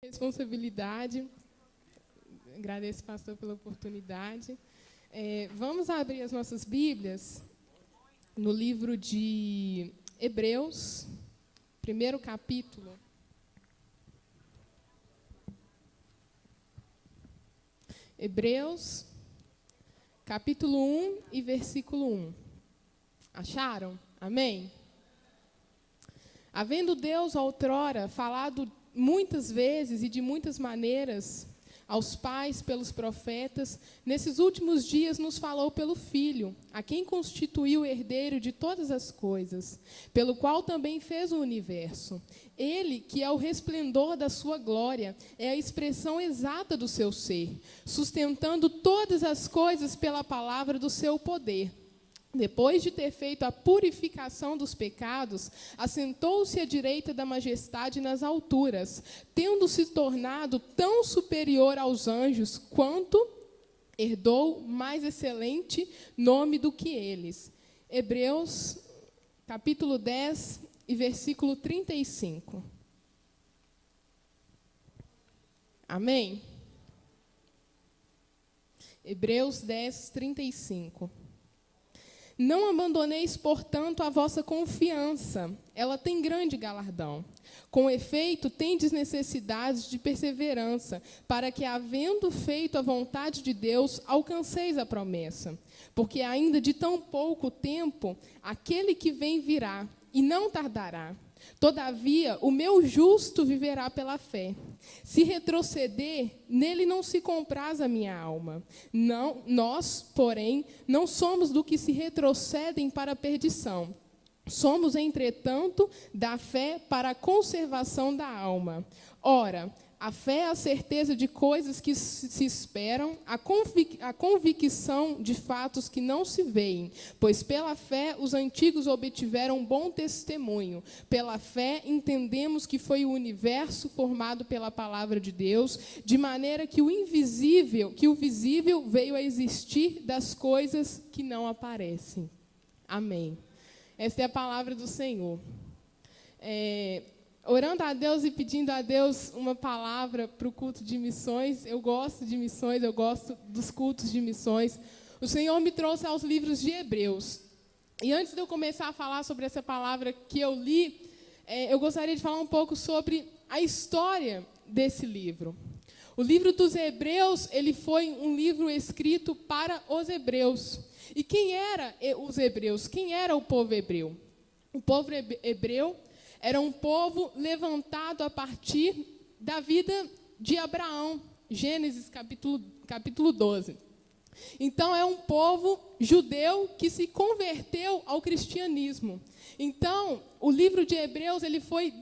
Responsabilidade. Agradeço, pastor, pela oportunidade. Vamos abrir as nossas Bíblias no livro de Hebreus, primeiro capítulo. Hebreus, capítulo 1 e versículo 1. Acharam? Amém? Havendo Deus outrora falado muitas vezes e de muitas maneiras aos pais pelos profetas, nesses últimos dias nos falou pelo Filho, a quem constituiu o herdeiro de todas as coisas, pelo qual também fez o universo. Ele, que é o resplendor da sua glória, é a expressão exata do seu ser, sustentando todas as coisas pela palavra do seu poder. Depois de ter feito a purificação dos pecados, assentou-se à direita da majestade nas alturas, tendo se tornado tão superior aos anjos, quanto herdou mais excelente nome do que eles. Hebreus, capítulo 10 e versículo 35. Amém? Hebreus 10, 35. Não abandoneis, portanto, a vossa confiança, ela tem grande galardão. Com efeito, tendes necessidades de perseverança, para que, havendo feito a vontade de Deus, alcanceis a promessa. Porque ainda de tão pouco tempo, aquele que vem virá, e não tardará. Todavia, o meu justo viverá pela fé. Se retroceder, nele não se compraz a minha alma. Não, nós, porém, não somos do que se retrocedem para a perdição. Somos, entretanto, da fé para a conservação da alma. Ora, a fé é a certeza de coisas que se esperam, a convicção de fatos que não se veem. Pois pela fé os antigos obtiveram bom testemunho. Pela fé entendemos que foi o universo formado pela palavra de Deus, de maneira que o visível veio a existir das coisas que não aparecem. Amém. Essa é a palavra do Senhor. Orando a Deus e pedindo a Deus uma palavra para o culto de missões. Eu gosto de missões, eu gosto dos cultos de missões. O Senhor me trouxe aos livros de Hebreus. E antes de eu começar a falar sobre essa palavra que eu li, eu gostaria de falar um pouco sobre a história desse livro. O livro dos Hebreus, ele foi um livro escrito para os hebreus. E quem eram os hebreus? Quem era o povo hebreu? O povo hebreu era um povo levantado a partir da vida de Abraão, Gênesis capítulo 12. Então, é um povo judeu que se converteu ao cristianismo. Então, o livro de Hebreus ele foi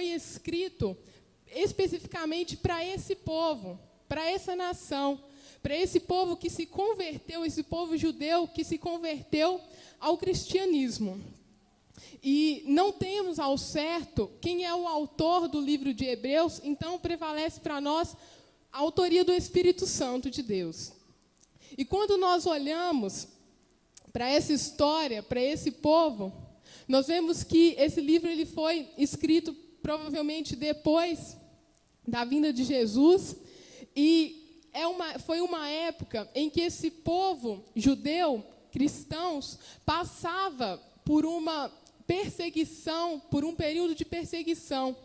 escrito especificamente para esse povo, para essa nação, para esse povo que se converteu, esse povo judeu que se converteu ao cristianismo. E não temos ao certo quem é o autor do livro de Hebreus, então prevalece para nós a autoria do Espírito Santo de Deus. E quando nós olhamos para essa história, para esse povo, nós vemos que esse livro ele foi escrito provavelmente depois da vinda de Jesus, e foi uma época em que esse povo judeu, cristãos, passava por uma perseguição, por um período de perseguição.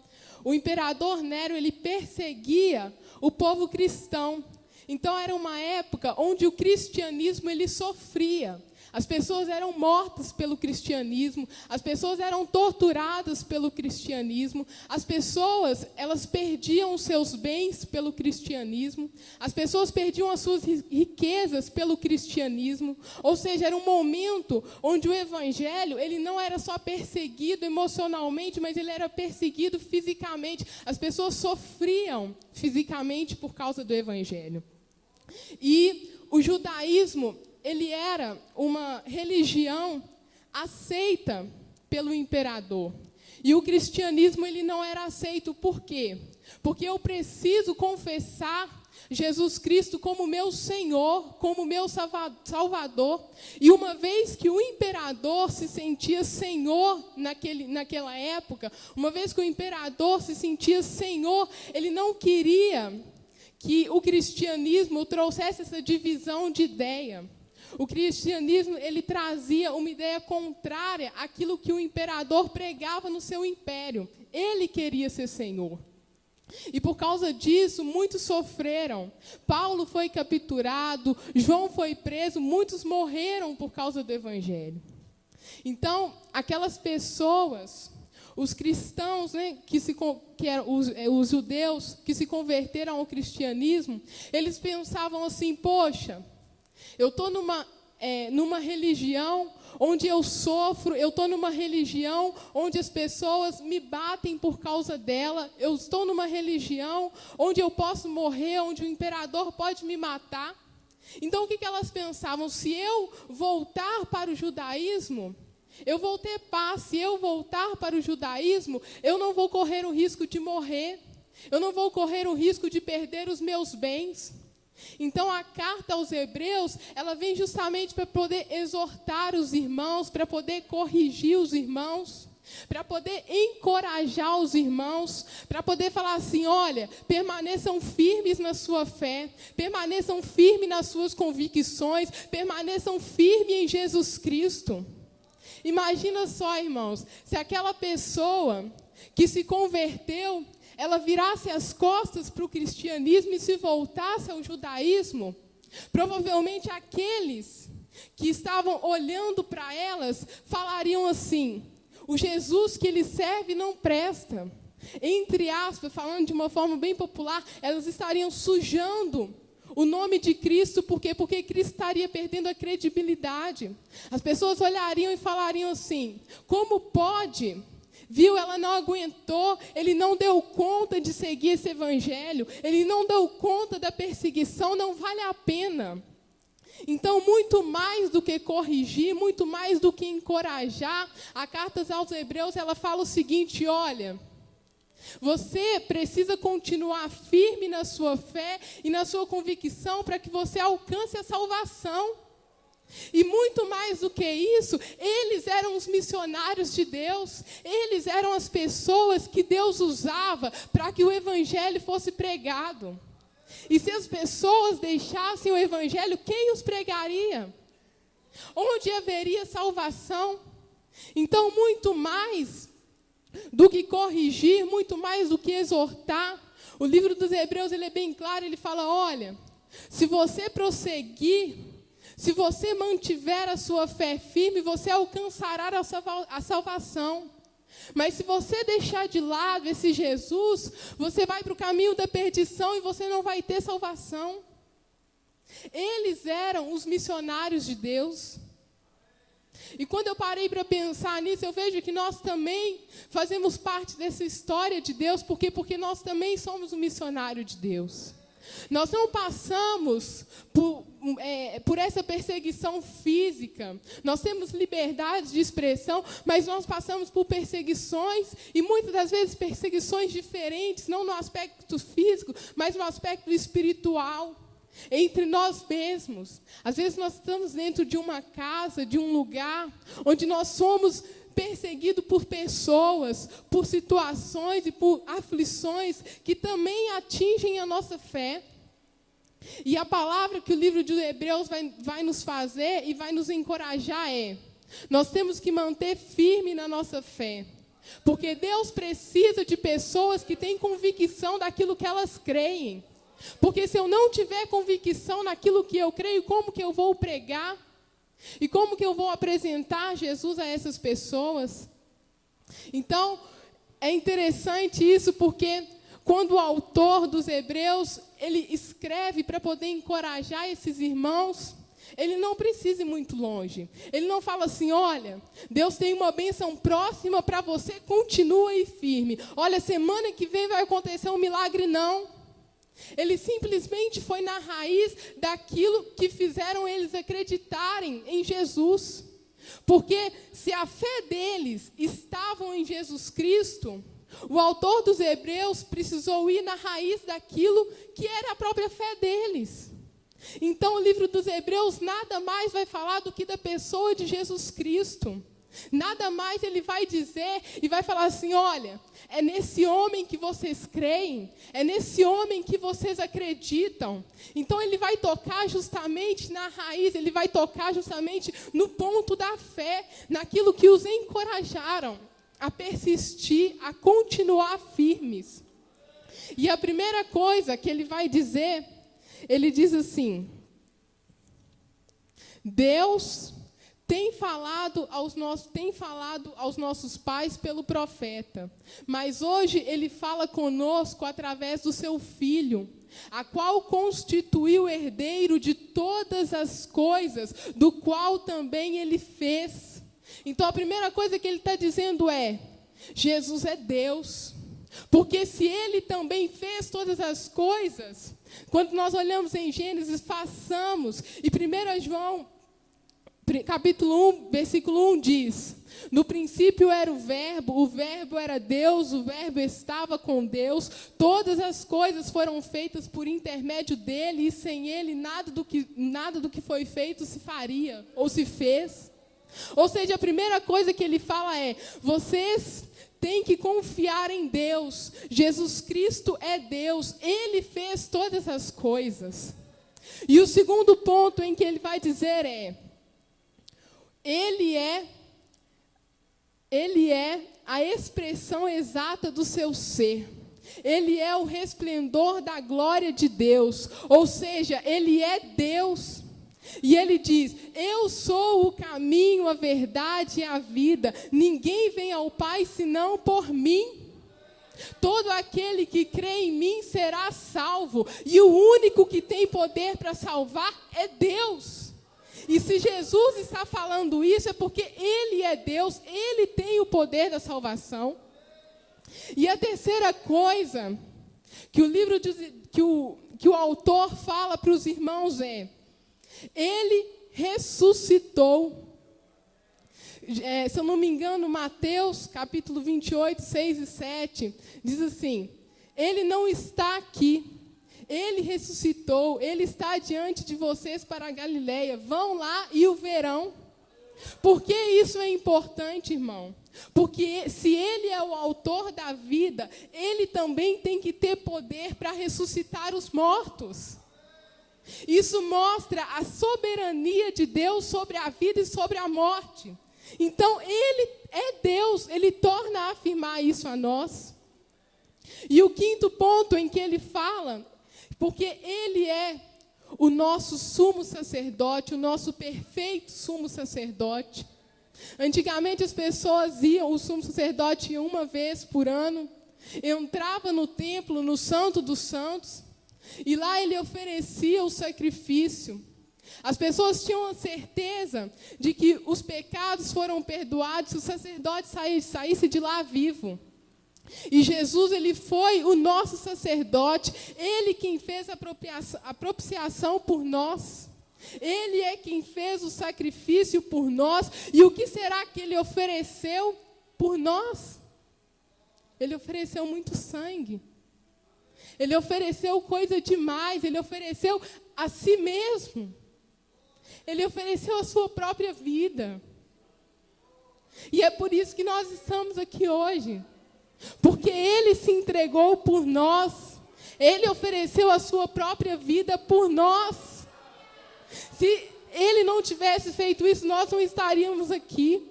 O imperador Nero, ele perseguia o povo cristão. Então, era uma época onde o cristianismo ele sofria. As pessoas eram mortas pelo cristianismo, as pessoas eram torturadas pelo cristianismo, as pessoas elas perdiam os seus bens pelo cristianismo, as pessoas perdiam as suas riquezas pelo cristianismo. Ou seja, era um momento onde o evangelho ele não era só perseguido emocionalmente, mas ele era perseguido fisicamente. As pessoas sofriam fisicamente por causa do evangelho. E o judaísmo ele era uma religião aceita pelo imperador. E o cristianismo ele não era aceito. Por quê? porque eu preciso confessar Jesus Cristo como meu Senhor, como meu Salvador. E uma vez que o imperador se sentia Senhor naquela época, uma vez que o imperador se sentia Senhor, ele não queria que o cristianismo trouxesse essa divisão de ideia. O cristianismo, ele trazia uma ideia contrária àquilo que o imperador pregava no seu império. Ele queria ser Senhor. E por causa disso, muitos sofreram. Paulo foi capturado, João foi preso, muitos morreram por causa do evangelho. Então, aquelas pessoas, os cristãos, né, que eram os judeus que se converteram ao cristianismo, eles pensavam assim, poxa, eu estou numa religião onde eu sofro, eu estou numa religião onde as pessoas me batem por causa dela, eu estou numa religião onde eu posso morrer, onde o imperador pode me matar. Então, o que elas pensavam? Se eu voltar para o judaísmo, eu vou ter paz. Se eu voltar para o judaísmo, eu não vou correr o risco de morrer, eu não vou correr o risco de perder os meus bens. Então, a carta aos Hebreus, ela vem justamente para poder exortar os irmãos, para poder corrigir os irmãos, para poder encorajar os irmãos, para poder falar assim, olha, permaneçam firmes na sua fé, permaneçam firmes nas suas convicções, permaneçam firmes em Jesus Cristo. Imagina só, irmãos, se aquela pessoa que se converteu, ela virasse as costas para o cristianismo e se voltasse ao judaísmo, provavelmente aqueles que estavam olhando para elas falariam assim, o Jesus que ele serve não presta. Entre aspas, falando de uma forma bem popular, elas estariam sujando o nome de Cristo, por quê? Porque Cristo estaria perdendo a credibilidade. As pessoas olhariam e falariam assim, como pode... Viu, ela não aguentou, ele não deu conta de seguir esse evangelho, ele não deu conta da perseguição, não vale a pena. Então, muito mais do que corrigir, muito mais do que encorajar, a carta aos Hebreus, ela fala o seguinte, olha, você precisa continuar firme na sua fé e na sua convicção para que você alcance a salvação. E muito mais do que isso, eles eram os missionários de Deus, eles eram as pessoas que Deus usava para que o evangelho fosse pregado. E se as pessoas deixassem o evangelho, quem os pregaria? Onde haveria salvação? Então, muito mais do que corrigir, muito mais do que exortar, o livro dos Hebreus ele é bem claro, ele fala, olha, se você prosseguir, se você mantiver a sua fé firme, você alcançará a salvação. Mas se você deixar de lado esse Jesus, você vai para o caminho da perdição e você não vai ter salvação. Eles eram os missionários de Deus. E quando eu parei para pensar nisso, eu vejo que nós também fazemos parte dessa história de Deus, porque nós também somos um missionário de Deus. Nós não passamos por essa perseguição física, nós temos liberdade de expressão, mas nós passamos por perseguições, e muitas das vezes perseguições diferentes, não no aspecto físico, mas no aspecto espiritual, entre nós mesmos. Às vezes nós estamos dentro de uma casa, de um lugar, onde nós somos perseguido por pessoas, por situações e por aflições que também atingem a nossa fé. E a palavra que o livro de Hebreus vai nos fazer e vai nos encorajar é, nós temos que manter firme na nossa fé, porque Deus precisa de pessoas que têm convicção daquilo que elas creem. Porque se eu não tiver convicção naquilo que eu creio, como que eu vou pregar? E como que eu vou apresentar Jesus a essas pessoas? Então, é interessante isso, porque quando o autor dos Hebreus, ele escreve para poder encorajar esses irmãos, ele não precisa ir muito longe. Ele não fala assim, olha, Deus tem uma bênção próxima para você, continua aí firme. Olha, semana que vem vai acontecer um milagre, não. Ele simplesmente foi na raiz daquilo que fizeram eles acreditarem em Jesus. Porque se a fé deles estava em Jesus Cristo, O autor dos Hebreus precisou ir na raiz daquilo que era a própria fé deles. Então, o livro dos Hebreus nada mais vai falar do que da pessoa de Jesus Cristo. Nada mais ele vai dizer e vai falar assim: olha, é nesse homem que vocês creem, é nesse homem que vocês acreditam. Então ele vai tocar justamente na raiz, ele vai tocar justamente no ponto da fé, naquilo que os encorajaram a persistir, a continuar firmes. E a primeira coisa que ele vai dizer, ele diz assim: Deus tem falado aos nossos pais pelo profeta, mas hoje ele fala conosco através do seu Filho, a qual constituiu herdeiro de todas as coisas, do qual também ele fez. Então a primeira coisa que ele está dizendo é: Jesus é Deus, porque se ele também fez todas as coisas, quando nós olhamos em Gênesis, façamos, e 1 João capítulo 1, versículo 1 diz: no princípio era o verbo era Deus, o verbo estava com Deus, todas as coisas foram feitas por intermédio dele, e sem ele nada do que foi feito se faria, ou se fez. Ou seja, a primeira coisa que ele fala é: vocês têm que confiar em Deus, Jesus Cristo é Deus, ele fez todas as coisas. E o segundo ponto em que ele vai dizer é: Ele é a expressão exata do seu ser. Ele é o resplendor da glória de Deus. Ou seja, ele é Deus. E ele diz: eu sou o caminho, a verdade e a vida. Ninguém vem ao Pai senão por mim. Todo aquele que crê em mim será salvo. E o único que tem poder para salvar é Deus. E se Jesus está falando isso, é porque ele é Deus, ele tem o poder da salvação. E a terceira coisa que o autor fala para os irmãos é: ele ressuscitou. Se eu não me engano, Mateus, capítulo 28, 6 e 7, diz assim: ele não está aqui. Ele ressuscitou, ele está diante de vocês para a Galileia. Vão lá e o verão. Por que isso é importante, irmão? Porque se ele é o autor da vida, ele também tem que ter poder para ressuscitar os mortos. Isso mostra a soberania de Deus sobre a vida e sobre a morte. Então, ele é Deus, ele torna a afirmar isso a nós. E o quinto ponto em que ele fala: porque ele é o nosso sumo sacerdote, o nosso perfeito sumo sacerdote. Antigamente as pessoas iam, o sumo sacerdote ia uma vez por ano, entrava no templo, no Santo dos Santos, e lá ele oferecia o sacrifício. As pessoas tinham a certeza de que os pecados foram perdoados se o sacerdote saísse de lá vivo. E Jesus, ele foi o nosso sacerdote, ele quem fez a propiciação por nós. Ele é quem fez o sacrifício por nós. E o que será que ele ofereceu por nós? Ele ofereceu muito sangue. Ele ofereceu coisa demais, ele ofereceu a si mesmo. Ele ofereceu a sua própria vida. E é por isso que nós estamos aqui hoje. Porque ele se entregou por nós. Ele ofereceu a sua própria vida por nós. Se ele não tivesse feito isso, nós não estaríamos aqui.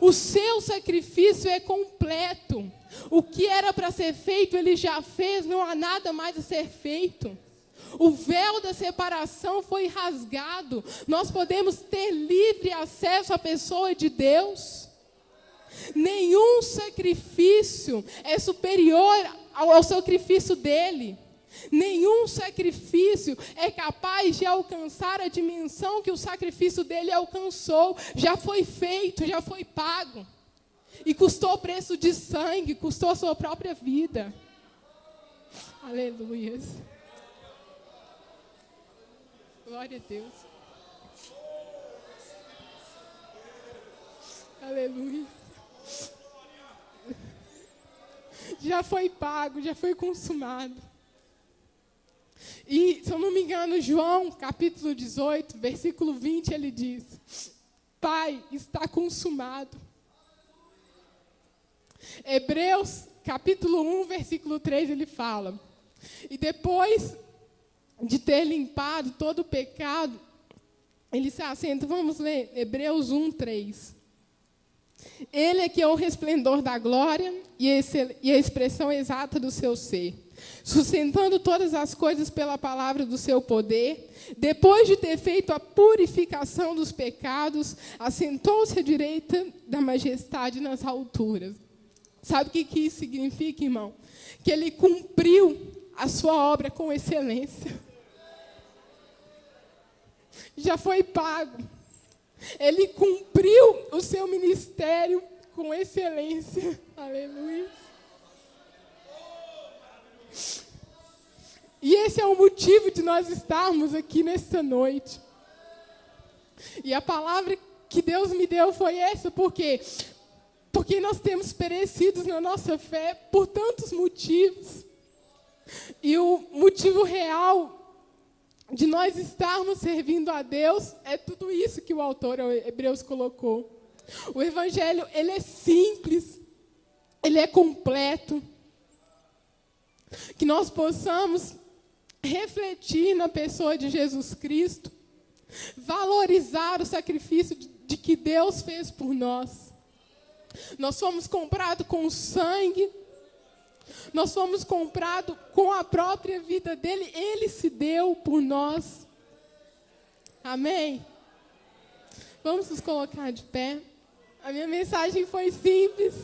O seu sacrifício é completo. O que era para ser feito, ele já fez, não há nada mais a ser feito. O véu da separação foi rasgado. Nós podemos ter livre acesso à pessoa de Deus. Nenhum sacrifício é superior ao sacrifício dele. Nenhum sacrifício é capaz de alcançar a dimensão que o sacrifício dele alcançou. Já foi feito, já foi pago. E custou preço de sangue, custou a sua própria vida. Aleluia. Glória a Deus. Aleluia. já foi pago, já foi consumado. E, se eu não me engano, João, capítulo 18, versículo 20, ele diz: Pai, está consumado. Hebreus, capítulo 1, versículo 3, ele fala: e depois de ter limpado todo o pecado, ele se assenta. Vamos ler Hebreus 1, 3. Ele é que é o resplendor da glória e a expressão exata do seu ser, sustentando todas as coisas pela palavra do seu poder. Depois de ter feito a purificação dos pecados, assentou-se à direita da majestade nas alturas. Sabe o que isso significa, irmão? Que ele cumpriu a sua obra com excelência. Já foi pago. Ele cumpriu o seu ministério com excelência. Aleluia. E esse é o motivo de nós estarmos aqui nesta noite. E a palavra que Deus me deu foi essa, porque nós temos perecido na nossa fé por tantos motivos. E o motivo real de nós estarmos servindo a Deus é tudo isso que o autor Hebreus colocou. O evangelho, ele é simples, ele é completo. Que nós possamos refletir na pessoa de Jesus Cristo, valorizar o sacrifício de que Deus fez por nós. Nós fomos comprados com sangue, nós fomos comprados com a própria vida dele, ele se deu por nós. Amém? Vamos nos colocar de pé. A minha mensagem foi simples.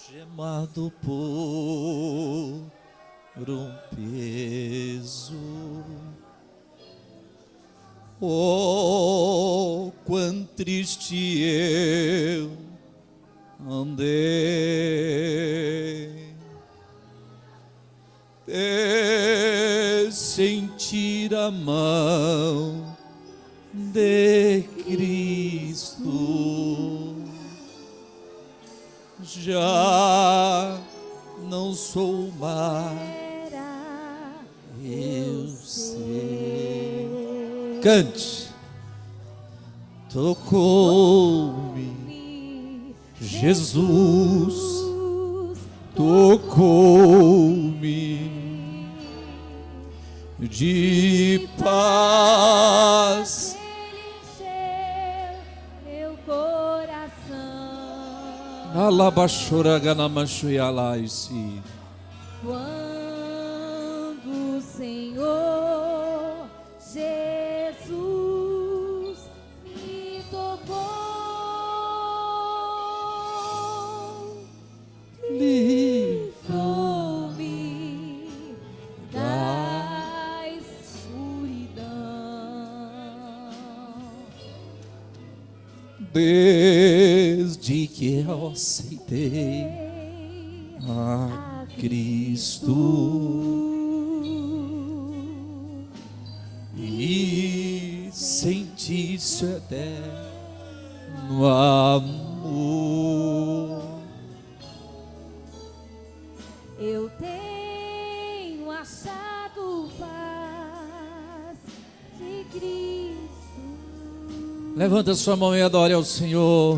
Algemado por um peso, oh, quão triste eu andei, de sentir a mão de Cristo. Já não sou mais, eu sei. Cante. Tocou-me, Jesus, tocou-me de paz. Alabashoraganamashoyalaisi. Quando o Senhor Jesus me tocou, livrou-me da escuridão. Desde que eu aceitei a Cristo e senti seu eterno amor, eu tenho achado paz Levanta sua mão e adore ao Senhor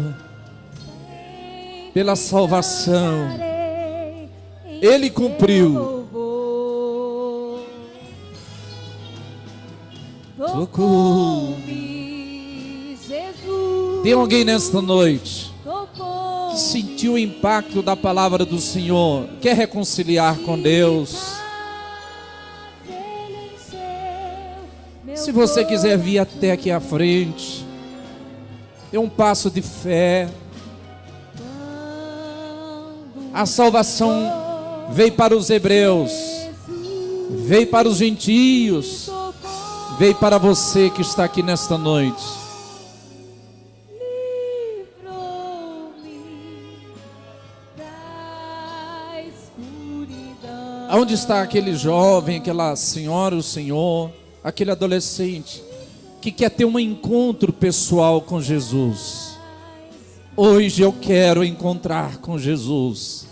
pela salvação. Ele cumpriu. Tocou-me, Jesus. Tem alguém nesta noite Tocou. que sentiu o impacto da palavra do Senhor, quer reconciliar com Deus? Se você quiser vir até aqui à frente, é um passo de fé. A salvação veio para os hebreus, veio para os gentios, veio para você que está aqui nesta noite. Aonde está aquele jovem, aquela senhora, o senhor, aquele adolescente que quer ter um encontro pessoal com Jesus? Hoje eu quero encontrar com Jesus.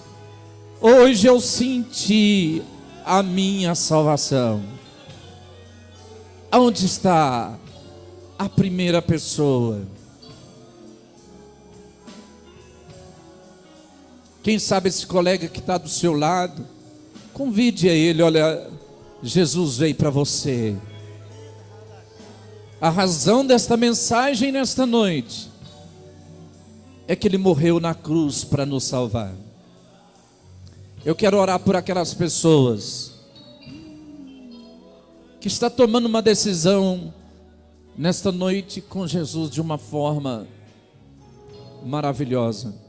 Hoje eu senti a minha salvação. Aonde está a primeira pessoa? Quem sabe esse colega que está do seu lado, convide a ele. Olha, Jesus veio para você. A razão desta mensagem nesta noite é que Ele morreu na cruz para nos salvar. Eu quero orar por aquelas pessoas que estão tomando uma decisão nesta noite com Jesus de uma forma maravilhosa.